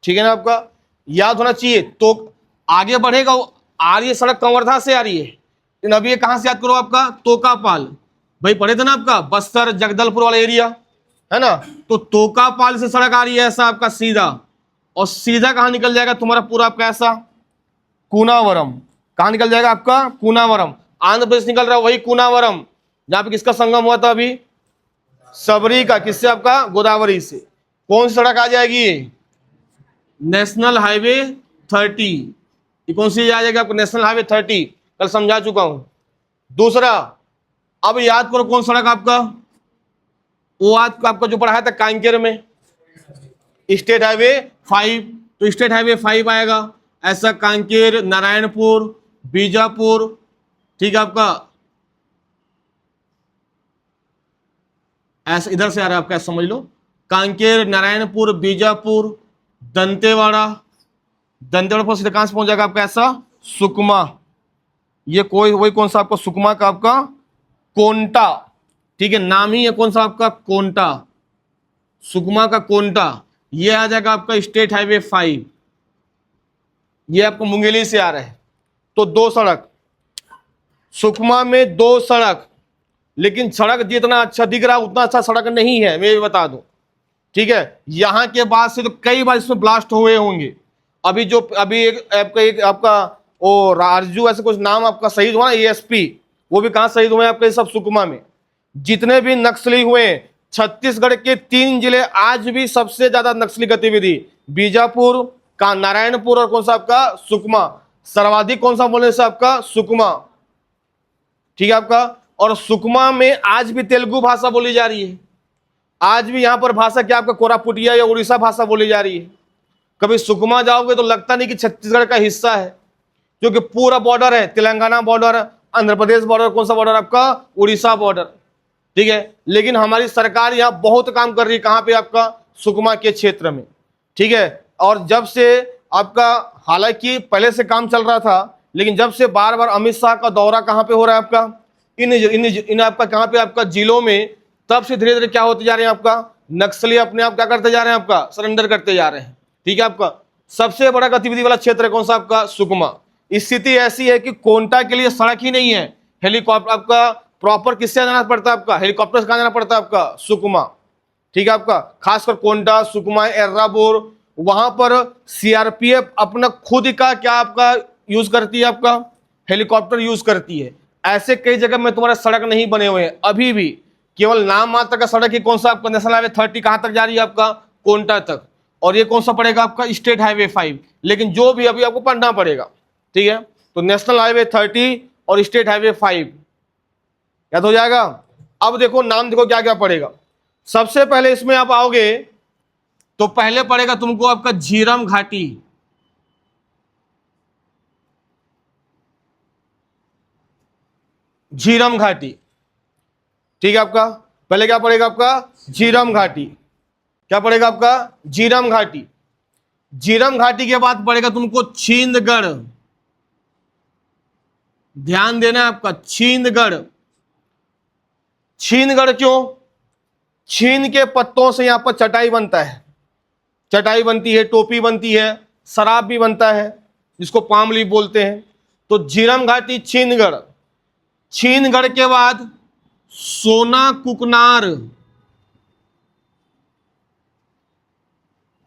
ठीक है ना आपका, याद होना चाहिए। तो आगे बढ़ेगा, आ रही है सड़क कंवर्धा से आ रही है, लेकिन अभी ये कहां से याद करो आपका, तोकापाल। भाई पढ़े थे ना आपका बस्तर जगदलपुर वाला एरिया, है ना। तो तोकापाल से सड़क आ रही है ऐसा आपका सीधा, और सीधा कहां निकल जाएगा तुम्हारा पूरा आपका ऐसा, कूनावरम। कहां निकल जाएगा आपका, कूनावरम। आंध्र प्रदेश निकल रहा है वही कूनावरम, जहां पे किसका संगम हुआ था अभी, सबरी का, किससे आपका, गोदावरी से। कौन सी सड़क आ जाएगी, नेशनल हाईवे 30। ये कौन सी आ जाएगा आपको, नेशनल हाईवे 30, कल समझा चुका हूं। दूसरा, अब याद करो कौन सड़क आपका, वो आज आपका जो पढ़ाया था कांकेर में, स्टेट हाईवे 5। तो स्टेट हाईवे 5 आएगा ऐसा, कांकेर, नारायणपुर, बीजापुर, ठीक है आपका, ऐसा इधर से आ रहा है आपका, समझ लो, कांकेर, नारायणपुर, बीजापुर, दंतेवाड़ा। दंतेवाड़ा पर सीधे कहां से पहुंच जाएगा आपका ऐसा, सुकमा। ये कोई वही कौन सा आपका, सुकमा का आपका कोंटा, ठीक है, नाम ही है कौन सा आपका, कोंटा, सुकमा का कोंटा। ये आ जाएगा आपका स्टेट हाईवे 5। ये आपको मुंगेली से आ रहा है। तो दो सड़क, सुकमा में दो सड़क, लेकिन सड़क जितना अच्छा दिख रहा है उतना अच्छा सड़क नहीं है, मैं ये बता दूं, ठीक है। यहां के बाद से तो कई बार इसमें ब्लास्ट हुए होंगे। अभी जो अभी एक आपका वो राजू ऐसे कुछ नाम आपका शहीद हुआ ना, एएसपी, वो भी कहां शहीद हुए आपके, सब सुकमा में। जितने भी नक्सली हुए छत्तीसगढ़ के 3 जिले, आज भी सबसे ज्यादा नक्सली गतिविधि बीजापुर का, नारायणपुर और कौन सा आपका, सुकमा। सर्वाधिक कौन सा बोलने से आपका, सुकमा, ठीक है आपका। और सुकमा में आज भी तेलुगु भाषा बोली जा रही है, आज भी यहां पर भाषा क्या आपका, कोरापुटिया या उड़ीसा भाषा बोली जा रही है। कभी सुकमा जाओगे तो लगता नहीं कि छत्तीसगढ़ का हिस्सा है, क्योंकि पूरा बॉर्डर है, तेलंगाना बॉर्डर, आंध्र प्रदेश बॉर्डर, कौन सा बॉर्डर आपका, उड़ीसा बॉर्डर, ठीक है। लेकिन हमारी सरकार यहां बहुत काम कर रही है, कहां पे आपका, सुकमा के क्षेत्र में, ठीक है। और जब से आपका, हालांकि पहले से काम चल रहा था, लेकिन जब से बार बार अमित शाह का दौरा कहां पे हो रहा है आपका, इन आपका कहां पे आपका जिलों में, तब से धीरे धीरे क्या होते जा रहे हैं आपका, नक्सली अपने आप क्या करते जा रहे हैं आपका, सरेंडर करते जा रहे हैं, ठीक है आपका। सबसे बड़ा गतिविधि वाला क्षेत्र है कौन सा आपका, सुकमा। स्थिति ऐसी है कि कोंटा के लिए सड़क ही नहीं है, हेलीकॉप्टर आपका प्रॉपर किससे जाना पड़ता है आपका, हेलीकॉप्टर से कहां जाना पड़ता है आपका, सुकमा, ठीक है आपका। खासकर कोंटा, सुकमा, एर्राबोर, वहां पर सीआरपीएफ अपना खुद का क्या आपका यूज करती है, आपका हेलीकॉप्टर यूज करती है। ऐसे कई जगह में तुम्हारे सड़क नहीं बने हुए हैं अभी भी, केवल नाम मात्र का सड़क ही कौन सा आपका, नेशनल हाईवे 30 कहां तक जा रही है आपका, कोंटा तक। और ये कौन सा पड़ेगा आपका, स्टेट हाईवे 5। लेकिन जो भी अभी आपको पढ़ना पड़ेगा, ठीक है। तो नेशनल हाईवे 30 और स्टेट हाईवे 5 याद हो जाएगा। अब देखो नाम, देखो क्या क्या पड़ेगा। सबसे पहले इसमें आप आओगे तो पहले पड़ेगा तुमको आपका झीरम घाटी, झीरम घाटी, ठीक है आपका। पहले क्या पड़ेगा आपका, झीरम घाटी। क्या पड़ेगा आपका, झीरम घाटी। झीरम घाटी के बाद पड़ेगा तुमको छींदगढ़, ध्यान देना आपका, छींदगढ़। छींदगढ़ क्यों, छीन के पत्तों से यहां पर चटाई बनता है, चटाई बनती है, टोपी बनती है, शराब भी बनता है, जिसको पाम लीफ बोलते हैं। तो झीरम घाटी, छींदगढ़। छींदगढ़ के बाद सोना कुकनार,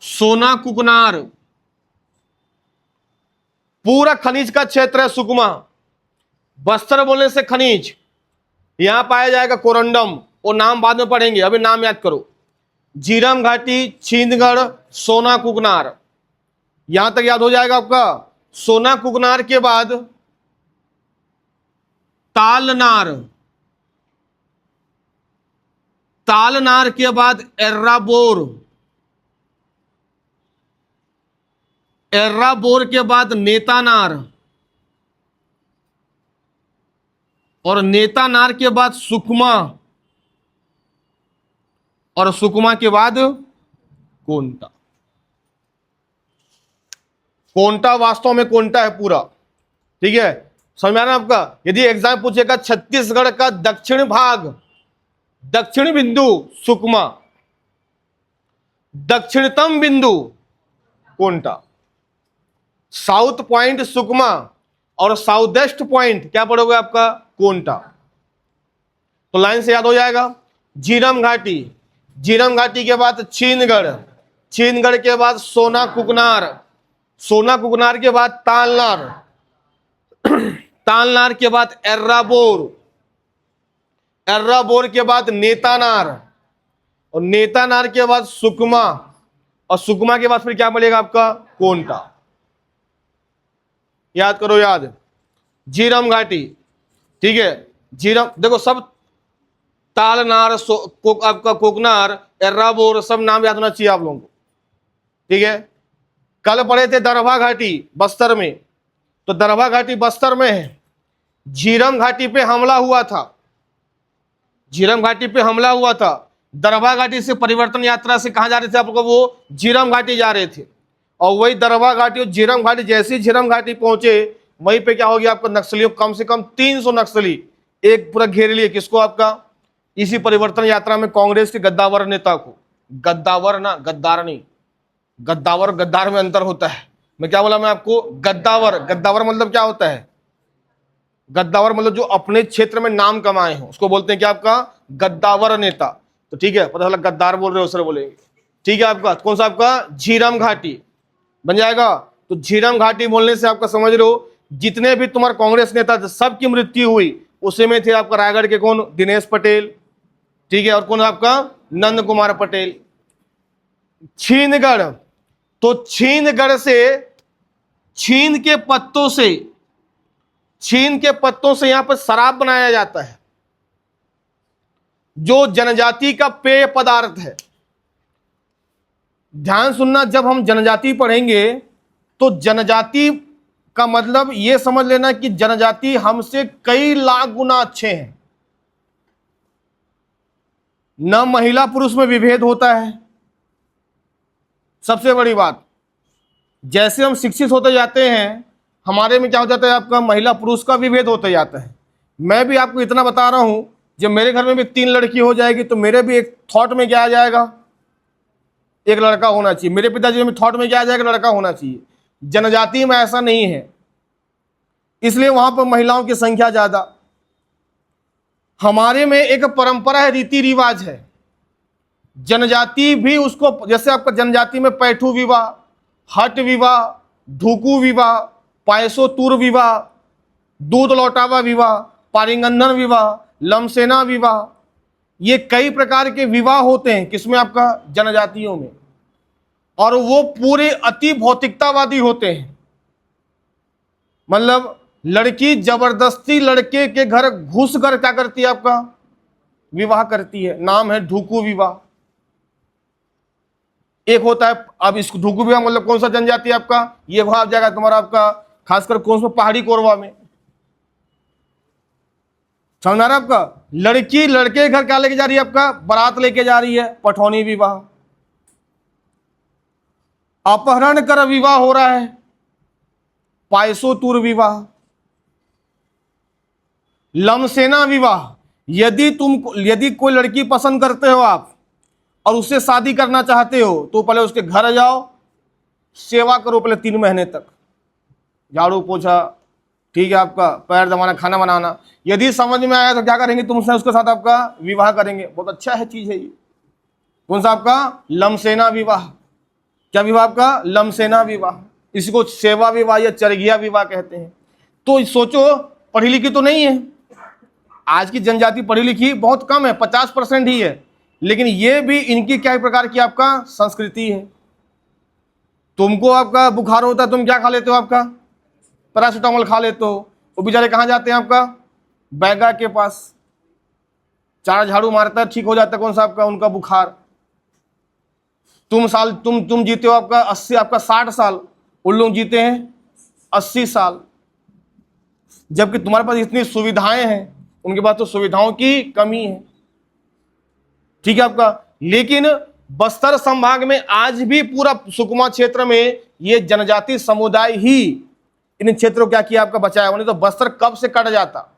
सोना कुकनार पूरा खनिज का क्षेत्र है सुकमा। बस्तर बोलने से खनिज, यहां पाया जाएगा कोरंडम, वो नाम बाद में पढ़ेंगे, अभी नाम याद करो। झीरम घाटी, छींदगढ़, सोना कुकनार, यहां तक याद हो जाएगा आपका। सोना कुकनार के बाद तालनार, तालनार के बाद एर्राबोर, एर्राबोर के बाद नेतानार, और नेतानार के बाद सुकमा, और सुकमा के बाद कोंटा। कोंटा वास्तव में कोंटा है पूरा, ठीक है, समझ में आ रहा है आपका। यदि एग्जाम पूछेगा छत्तीसगढ़ का दक्षिण भाग, दक्षिण बिंदु सुकमा, दक्षिणतम बिंदु कोंटा। साउथ पॉइंट सुकमा और साउथ वेस्ट पॉइंट क्या पड़ोगे आपका? कोंटा। तो लाइन से याद हो जाएगा। झीरम घाटी, झीरम घाटी के बाद चीनगढ़, चीनगढ़ के बाद सोना कुकनार, सोना कुकनार के बाद तालनार, तालनार के बाद एर्राबोर, एर्राबोर के बाद नेतानार, और नेतानार के बाद सुकमा, और सुकमा के बाद फिर क्या मिलेगा आपका? कोंटा। याद करो, याद। झीरम घाटी, ठीक है, झीरम देखो सब तालनार, आपका कोकनार, एर्राबोर, सब नाम याद होना चाहिए आप लोगों को, ठीक है। कल पढ़े थे दरभा घाटी बस्तर में, तो दरभा घाटी बस्तर में है। झीरम घाटी पे हमला हुआ था, झीरम घाटी पे हमला हुआ था। दरभा घाटी से परिवर्तन यात्रा से कहां जा रहे थे आप लोग? वो झीरम घाटी जा रहे थे, और वही दरभा घाटी और झीरम घाटी, जैसे ही झीरम घाटी पहुंचे वहीं पे क्या हो गया आपका? नक्सलियों, कम से कम 300 नक्सली एक पूरा घेर लिए। किसको? आपका इसी परिवर्तन यात्रा में कांग्रेस के गद्दावर नेता को। गद्दावर ना, गद्दार नहीं। गद्दावर गद्दार में अंतर होता है। मैं क्या बोला मैं आपको? गद्दावर, गद्दावर मतलब क्या होता है? गद्दावर मतलब जो अपने क्षेत्र में नाम कमाए हो उसको बोलते हैं क्या? आपका गद्दावर नेता। तो ठीक है, पता चला गद्दार बोल रहे हो सर बोलेंगे, ठीक है। आपका कौन सा? आपका झीरम घाटी बन जाएगा। तो झीरम घाटी बोलने से आपका समझ रहे हो जितने भी तुम्हारे कांग्रेस नेता थे सबकी मृत्यु हुई। उसी में थे आपका रायगढ़ के कौन? दिनेश पटेल, ठीक है, और कौन आपका? नंद कुमार पटेल। छीनगढ़, तो छीनगढ़ से, छीन के पत्तों से, छीन के पत्तों से यहां पर शराब बनाया जाता है, जो जनजाति का पेय पदार्थ है। ध्यान सुनना, जब हम जनजाति पढ़ेंगे तो जनजाति का मतलब यह समझ लेना कि जनजाति हमसे कई लाख गुना अच्छे हैं। न महिला पुरुष में विभेद होता है। सबसे बड़ी बात, जैसे हम शिक्षित होते जाते हैं हमारे में क्या हो जाता है? आपका महिला पुरुष का विभेद होते जाता है। मैं भी आपको इतना बता रहा हूं, जब मेरे घर में भी 3 लड़की हो जाएगी तो मेरे भी एक थॉट में क्या आ जाएगा? एक लड़का होना चाहिए। मेरे पिताजी में थॉट में क्या आ जाएगा? लड़का होना चाहिए। जनजाति में ऐसा नहीं है, इसलिए वहां पर महिलाओं की संख्या ज्यादा। हमारे में एक परंपरा है, रीति रिवाज है। जनजाति भी उसको, जैसे आपका जनजाति में पैठू विवाह, हट विवाह, ढूकू विवाह, पायसो तूर विवाह, दूध लौटावा विवाह, पारिंगंधन विवाह, लमसेना विवाह, ये कई प्रकार के विवाह होते हैं। किसमें? आपका जनजातियों में। और वो पूरे अति भौतिकतावादी होते हैं। मतलब लड़की जबरदस्ती लड़के के घर घुस कर क्या करती है? आपका विवाह करती है। नाम है ढूकू विवाह। एक होता है, अब इस ढूकू विवाह मतलब कौन सा जनजाति है आपका? ये वहां आ जाएगा तुम्हारा आपका, खासकर कौन सा? पहाड़ी कोरवा में। समझ रहा है आपका? लड़की लड़के घर क्या लेके जा रही है? आपका बारात लेके जा रही है। पठौनी विवाह। अपहरण कर विवाह हो रहा है, पायसो तूर विवाह। लमसेना विवाह, यदि कोई लड़की पसंद करते हो आप और उससे शादी करना चाहते हो तो पहले उसके घर जाओ, सेवा करो पहले 3 महीने तक, झाड़ू पोछा, ठीक है, आपका पैर दबाना, खाना बनाना। यदि समझ में आया तो क्या करेंगे? तुमसे उसके साथ आपका विवाह करेंगे। बहुत अच्छा है, चीज है ये। कौन सा? आपका लमसेना विवाह। क्या विवाह? आपका लमसेना विवाह। इसको सेवा विवाह या चरगिया विवाह कहते हैं। तो सोचो, पढ़ी लिखी तो नहीं है, आज की जनजाति पढ़ी लिखी बहुत कम है, 50% ही है, लेकिन ये भी इनकी क्या प्रकार की आपका संस्कृति है। तुमको आपका बुखार होता है, तुम क्या खा लेते हो? आपका पैरासिटामोल खा लेते हो। वो बेचारे कहाँ जाते हैं? आपका बैगा के पास, 4 झाड़ू मारता है, ठीक हो जाता है। कौन सा? आपका उनका बुखार। तुम जीते हो आपका 80, आपका 60 साल, उन लोग जीते हैं 80 साल। जबकि तुम्हारे पास इतनी सुविधाएं हैं, उनके पास तो सुविधाओं की कमी है, ठीक है आपका। लेकिन बस्तर संभाग में आज भी पूरा सुकमा क्षेत्र में ये जनजाति समुदाय ही इन क्षेत्रों को क्या किया? आपका बचाया। उन्हें तो बस्तर कब से कट जाता।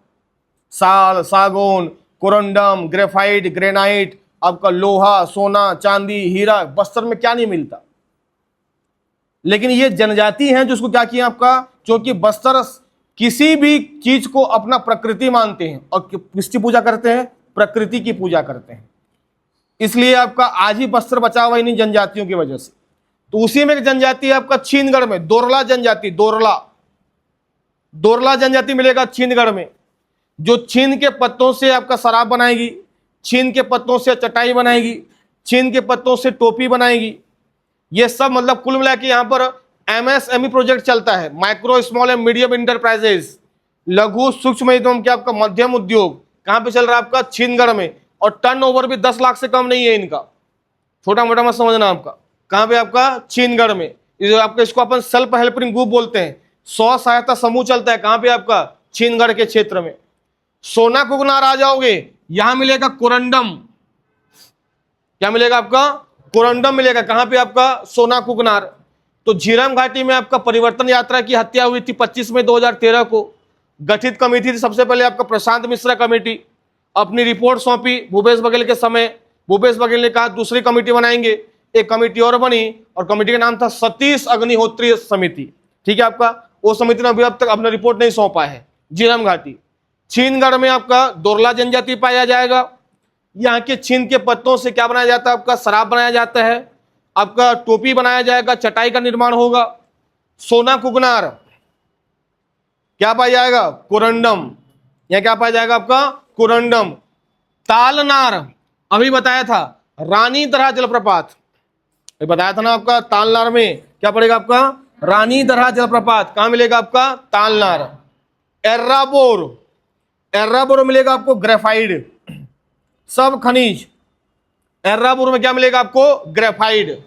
साल, सागौन, कोरंडम, ग्रेफाइट, ग्रेनाइट, आपका लोहा, सोना, चांदी, हीरा, बस्तर में क्या नहीं मिलता? लेकिन ये जनजाति हैं जो उसको क्या किया आपका, क्योंकि बस्तर किसी भी चीज को अपना प्रकृति मानते हैं और किसकी पूजा करते हैं, प्रकृति की पूजा करते हैं, इसलिए आपका आज ही बस्तर बचा हुआ इन्हीं जनजातियों की वजह से। तो उसी में एक जनजाति है आपका छीनगढ़ में, दोरला जनजाति, दोरला जनजाति मिलेगा छीनगढ़ में, जो छीन के पत्तों से आपका शराब बनाएगी, छीन के पत्तों से चटाई बनाएगी, छीन के पत्तों से टोपी बनाएगी। ये सब मतलब कुल मिला के यहाँ पर MSME प्रोजेक्ट चलता है, micro small and medium enterprises, लघु सूक्ष्म एवं क्या आपका मध्यम उद्योग। कहाँ पे चल रहा है आपका, छीनगढ़ में, और टर्नओवर भी 10 लाख से कम नहीं है इनका, छोटा मोटा मत समझना आपका। कहाँ पे आपका, छीनगढ़ में। आपका इसको अपन सेल्फ हेल्पिंग ग्रुप बोलते हैं, स्व सहायता समूह चलता है। कहाँ पे आपका, छीनगढ़ के क्षेत्र में। सोना कुगनार आ जाओगे, यहां मिलेगा कोरंडम, क्या मिलेगा आपका, कोरंडम मिलेगा। कहां पे आपका, सोना कुगनार। तो झीरम घाटी में आपका परिवर्तन यात्रा की हत्या हुई थी 25 मई 2013 को। गठित कमेटी थी सबसे पहले आपका प्रशांत मिश्रा कमेटी, अपनी रिपोर्ट सौंपी भूपेश बघेल के समय। भूपेश बघेल ने कहा दूसरी कमेटी बनाएंगे, एक कमेटी और बनी और कमेटी का नाम था सतीश अग्निहोत्री समिति। ठीक है आपका, वो समिति ने अभी अब तक अपना रिपोर्ट नहीं सौंपा है। झीरम घाटी, छीनगढ़ में आपका दोरला जनजाति पाया जाएगा। यहाँ के छीन के पत्तों से क्या बनाया जाता है आपका, शराब बनाया जाता है, आपका टोपी बनाया जाएगा, चटाई का निर्माण होगा। सोना कुगनार क्या पाया जाएगा, कोरंडम, यहाँ क्या पाया जाएगा आपका, कोरंडम। तालनार अभी बताया था, रानी दरहा जलप्रपात बताया था ना आपका, तालनार में क्या पड़ेगा आपका, रानी दरहा जलप्रपात। कहां मिलेगा आपका, तालनार। एर्राबोर, एर्राबोर मिलेगा आपको ग्रेफाइड, सब खनिज। एर्राबोर में क्या मिलेगा आपको, ग्रेफाइड।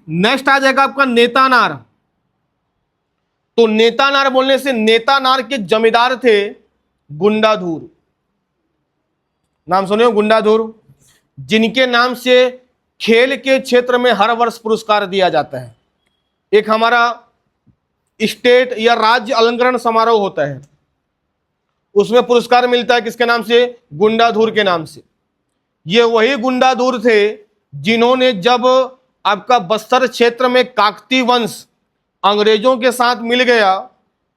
नेक्स्ट आ जाएगा आपका नेतानार। तो नेतानार बोलने से, नेतानार के जमींदार थे गुंडाधुर, नाम सुने हो, गुंडाधुर, जिनके नाम से खेल के क्षेत्र में हर वर्ष पुरस्कार दिया जाता है। एक हमारा स्टेट या राज्य अलंकरण समारोह होता है, उसमें पुरस्कार मिलता है किसके नाम से, गुंडाधुर के नाम से। ये वही गुंडाधुर थे जिन्होंने जब आपका बस्तर क्षेत्र में काकती वंश अंग्रेजों के साथ मिल गया,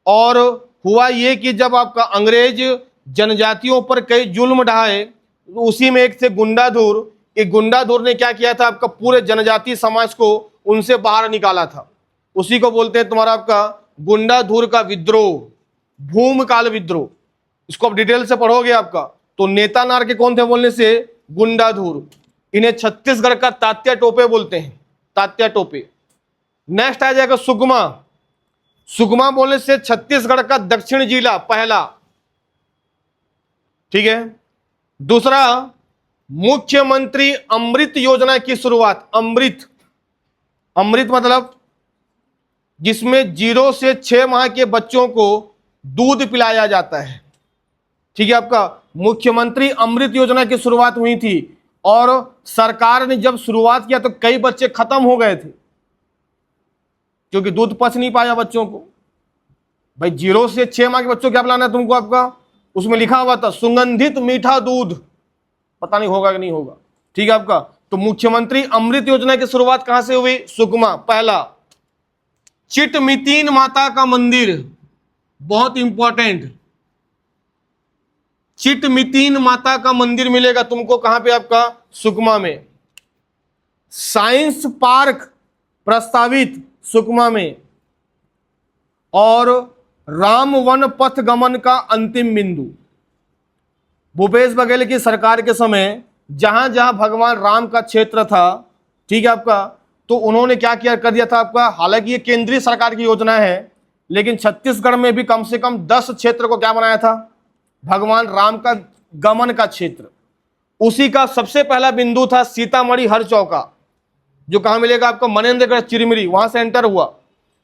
और हुआ ये कि जब आपका अंग्रेज जनजातियों पर कई जुल्म ढाए, तो उसी में एक थे गुंडाधुर। एक गुंडाधुर ने क्या किया था, आपका पूरे जनजाति समाज को उनसे बाहर निकाला था। उसी को बोलते हैं तुम्हारा आपका गुंडाधुर का विद्रोह, भूमकाल विद्रोह। इसको आप डिटेल से पढ़ोगे आपका। तो नेतानार के कौन थे बोलने से, गुंडाधुर। इन्हें छत्तीसगढ़ का तात्या टोपे बोलते हैं, तात्या टोपे। नेक्स्ट आ जाएगा सुकमा। सुकमा बोलने से छत्तीसगढ़ का दक्षिण जिला पहला। ठीक है। दूसरा, मुख्यमंत्री अमृत योजना की शुरुआत। अमृत, अमृत मतलब जिसमें 0 से 6 माह के बच्चों को दूध पिलाया जाता है। ठीक है आपका, मुख्यमंत्री अमृत योजना की शुरुआत हुई थी, और सरकार ने जब शुरुआत किया तो कई बच्चे खत्म हो गए थे क्योंकि दूध पच नहीं पाया बच्चों को। भाई 0 से 6 माह के बच्चों को क्या पिलाना है तुमको, आपका उसमें लिखा हुआ था सुगंधित मीठा दूध, पता नहीं होगा कि नहीं होगा। ठीक है आपका। तो मुख्यमंत्री अमृत योजना की शुरुआत कहां से हुई, सुकमा पहला। चिटमितीन माता का मंदिर, बहुत इंपॉर्टेंट, चिटमितीन माता का मंदिर मिलेगा तुमको कहां पे आपका, सुकमा में। साइंस पार्क प्रस्तावित सुकमा में, और राम वन पथ गमन का अंतिम बिंदु। भूपेश बघेल की सरकार के समय जहां जहां भगवान राम का क्षेत्र था, ठीक है आपका, तो उन्होंने क्या किया कर दिया था आपका, हालांकि ये केंद्रीय सरकार की योजना है, लेकिन छत्तीसगढ़ में भी कम से कम 10 क्षेत्र को क्या बनाया था, भगवान राम का गमन का क्षेत्र। उसी का सबसे पहला बिंदु था सीतामढ़ी हरचौका, जो कहां मिलेगा आपको, मनेन्द्रगढ़ चिरमिरी, वहां से एंटर हुआ।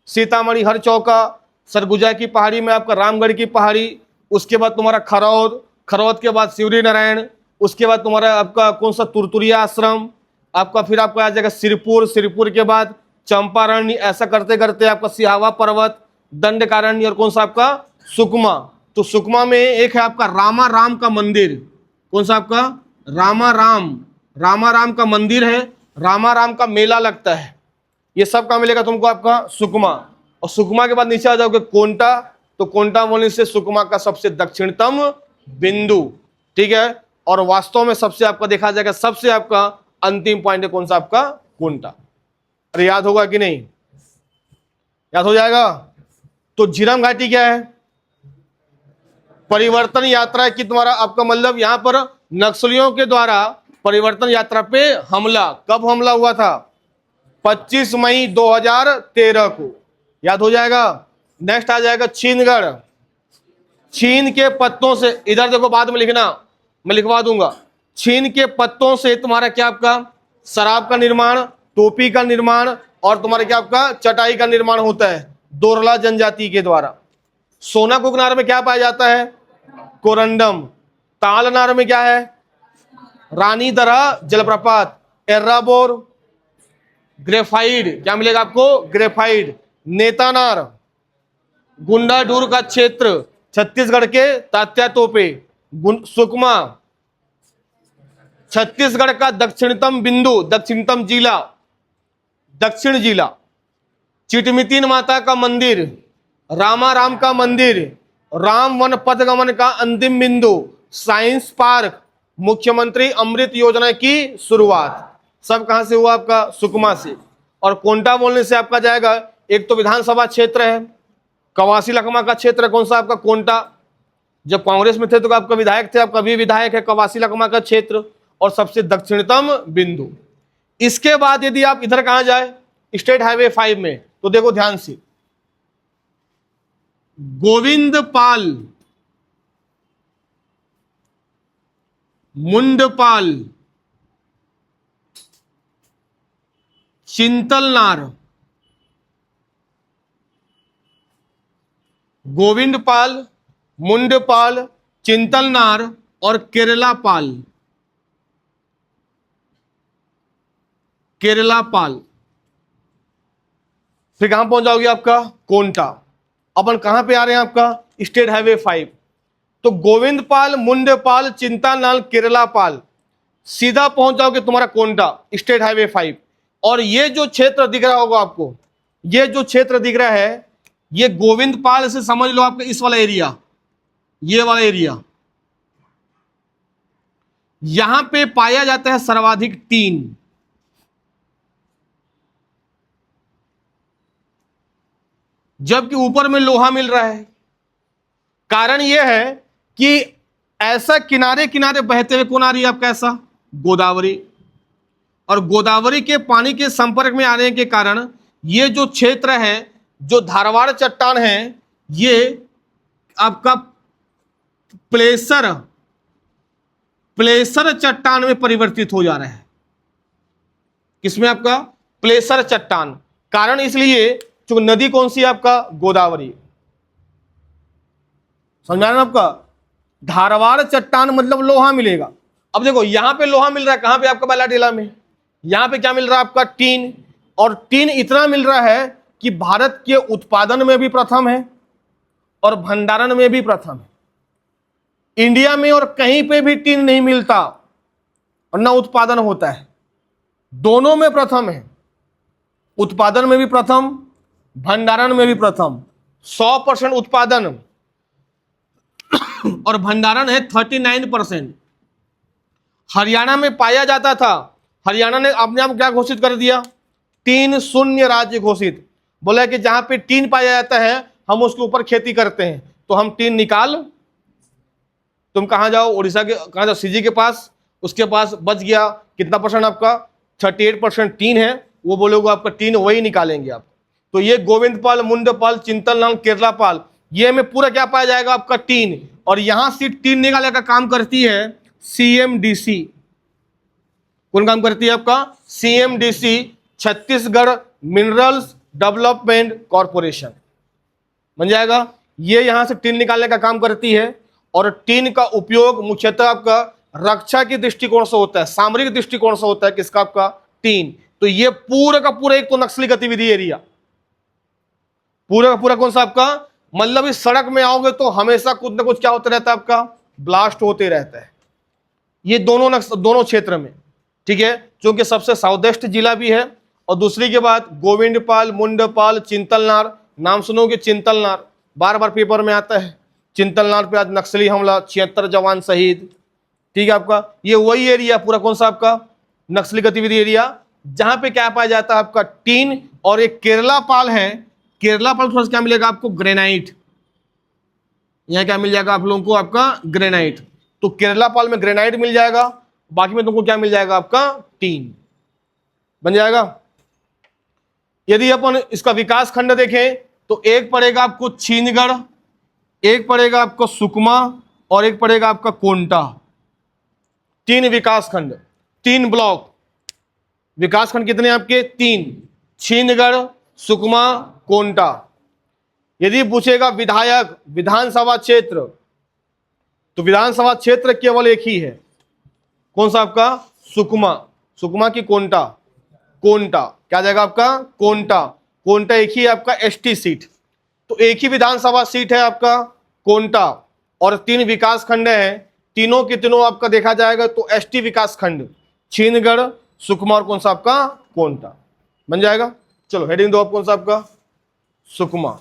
सीतामढ़ी हरचौका, सरगुजा की पहाड़ी में आपका रामगढ़ की पहाड़ी, उसके बाद तुम्हारा खरौद, खरौद के बाद शिवरी नारायण, उसके बाद तुम्हारा आपका कौन सा, तुरतुरिया आश्रम, आपका फिर आपका आ जाएगा सिरपुर, सिरपुर के बाद चंपारण्य, ऐसा करते करते आपका सिहावा पर्वत, दंडकारण्य, और कौन सा आपका, सुकमा। तो सुकमा में एक है आपका रामा राम का मंदिर, कौन सा आपका, रामा राम, रामा राम का मंदिर है, रामा राम का मेला लगता है। ये सब कहां मिलेगा तुमको? आपका सुकमा। और सुकमा के बाद नीचे आ जाओगे कोंटा, तो कोंटा बोलने से सुकमा का सबसे दक्षिणतम बिंदु, ठीक है। और वास्तव में सबसे आपका देखा जाएगा सबसे आपका अंतिम पॉइंट है कौन सा? आपका कोंटा। अरे याद होगा कि नहीं? याद हो जाएगा। तो झीरम घाटी क्या है? परिवर्तन यात्रा की तुम्हारा आपका मतलब यहां पर नक्सलियों के द्वारा परिवर्तन यात्रा पे हमला। कब हमला हुआ था? 25 मई 2013 को। याद हो जाएगा। नेक्स्ट आ जाएगा छीनगढ़। छीन के पत्तों से, इधर देखो बाद में लिखना, मैं लिखवा दूंगा। छीन के पत्तों से तुम्हारा क्या आपका शराब का निर्माण, टोपी का निर्माण और तुम्हारे क्या आपका चटाई का निर्माण होता है दोरला जनजाति के द्वारा। सोनाकुकनार में क्या पाया जाता है? कोरंडम। तालनार में क्या है? रानी दरा जलप्रपात। एर्राबोर ग्रेफाइड, क्या मिलेगा आपको? ग्रेफाइड। नेतानार गुंडाडूर का क्षेत्र छत्तीसगढ़ के तात्या तोपे। सुकमा छत्तीसगढ़ का दक्षिणतम बिंदु, दक्षिणतम जिला, दक्षिण जिला। चिटमितिन माता का मंदिर, रामाराम का मंदिर, राम वन पथगमन का अंतिम बिंदु, साइंस पार्क, मुख्यमंत्री अमृत योजना की शुरुआत। सब कहां से हुआ? आपका सुकमा से। और कोंटा बोलने से आपका जाएगा, एक तो विधानसभा क्षेत्र है, कवासी लखमा का क्षेत्र कौन सा? आपका कोंटा। जब कांग्रेस में थे तो आपका विधायक थे, आपका भी विधायक है कवासी लखमा का क्षेत्र। और सबसे दक्षिणतम बिंदु। इसके बाद यदि आप इधर कहां जाए स्टेट हाईवे 5 में, तो देखो ध्यान से, गोविंदपाल, मुंडपाल, चिंतलनार, गोविंदपाल, मुंडपाल, चिंतलनार और केरलापाल। केरलापाल। फिर कहां पहुंच जाओगे? आपका कोंटा। अपन कहां पे आ रहे हैं? आपका स्टेट हाईवे 5। तो गोविंदपाल, मुंडपाल, चिंतलनार, केरलापाल, सीधा पहुंच जाओगे तुम्हारा कोंटा, स्टेट हाईवे 5। और ये जो क्षेत्र दिख रहा होगा आपको, ये जो क्षेत्र दिख रहा है, ये गोविंदपाल से समझ लो आपका इस वाला एरिया, ये वाला एरिया, यहां पे पाया जाता है सर्वाधिक टीन। जबकि ऊपर में लोहा मिल रहा है। कारण यह है कि ऐसा किनारे किनारे बहते हुए कौन आ रही है? आपका ऐसा गोदावरी। और गोदावरी के पानी के संपर्क में आने के कारण ये जो क्षेत्र है, जो धारवाड़ चट्टान है, ये आपका प्लेसर चट्टान में परिवर्तित हो जा रहा है। किसमें? आपका प्लेसर चट्टान। कारण इसलिए क्योंकि नदी कौन सी है? आपका गोदावरी। समझा ना आपका? धारवाड़ चट्टान मतलब लोहा मिलेगा। अब देखो यहां पे लोहा मिल रहा है, कहां पे? आपका बालाटीला में। यहां पे क्या मिल रहा है? आपका टीन। और टीन इतना मिल रहा है कि भारत के उत्पादन में भी प्रथम है और भंडारण में भी प्रथम है। इंडिया में और कहीं पे भी टीन नहीं मिलता और ना उत्पादन होता है। दोनों में प्रथम है, उत्पादन में भी प्रथम, भंडारण में भी प्रथम। 100% उत्पादन और भंडारण है 39%। हरियाणा में पाया जाता था, हरियाणा ने अपने आप क्या घोषित कर दिया? टीन शून्य राज्य घोषित। बोला कि जहां पे टीन पाया जाता है हम उसके ऊपर खेती करते हैं, तो हम टीन निकाल। तुम कहां जाओ? उड़ीसा के कहां जाओ? सीजी के पास, उसके पास बच गया कितना परसेंट? आपका 38% टीन है, वो बोलोगे आपका टीन वही निकालेंगे आप। तो ये गोविंदपाल, मुंडपाल, चिंतलनार, केरलापाल, ये में पूरा क्या पाया जाएगा? आपका टीन। और यहां से टीन निकालने का काम करती है सीएमडीसी। कौन काम करती है? आपका CMDC, Chhattisgarh minerals development corporation. बन जाएगा। ये यहां से टीन निकालने का काम करती है। और टीन का उपयोग मुख्यतः आपका रक्षा के दृष्टिकोण से होता है, सामरिक दृष्टिकोण से होता है। किसका? आपका टीन। तो ये पूरा का पूरा एक तो नक्सली गतिविधि एरिया, पूरा का पूरा कौन सा? आपका मतलब इस सड़क में आओगे तो हमेशा कुछ ना कुछ क्या होता रहता है? आपका ब्लास्ट होते रहता है। ये दोनों क्षेत्र में, ठीक है, क्योंकि सबसे साउथ ईस्ट जिला भी है और दूसरी के बाद गोविंदपाल, मुंडपाल, चिंतलनार, नाम सुनोगे चिंतलनार, बार बार पेपर में आता है। चिंतलनार पे आज नक्सली हमला, 76 जवान शहीद। ठीक है आपका, ये वही एरिया पूरा कौन सा आपका नक्सली गतिविधि एरिया, जहां पे क्या पाया जाता है आपका टीन। और एक केरला पाल है, केरला पाल थोड़ा सा क्या मिलेगा आपको ग्रेनाइट, यहां क्या मिल जाएगा आप लोगों को आपका ग्रेनाइट। तो केरला पाल में ग्रेनाइट मिल जाएगा, बाकी में तुमको क्या मिल जाएगा आपका टीन बन जाएगा। यदि अपन इसका विकास खंड देखें तो एक पड़ेगा आपको छीनगढ़, एक पड़ेगा आपको सुकमा और एक पड़ेगा आपका कोंटा। 3 विकास खंड, 3 ब्लॉक। विकास खंड कितने आपके 3, छीनगढ़, सुकमा, कोंटा। यदि पूछेगा विधायक विधानसभा क्षेत्र, तो विधानसभा क्षेत्र केवल एक ही है, कौन सा आपका सुकमा, सुकमा की कोंटा, कोंटा क्या जाएगा आपका कोंटा। कोंटा एक ही है आपका एसटी सीट, तो एक ही विधानसभा सीट है आपका कोंटा। और 3 विकास खंड हैं, तीनों के तीनों आपका देखा जाएगा तो एसटी विकास खंड, छीनगढ़, सुकमा और कौन सा आपका कोंटा बन जाएगा। चलो हेडिंग दो आप कौन सा आपका सुकमा।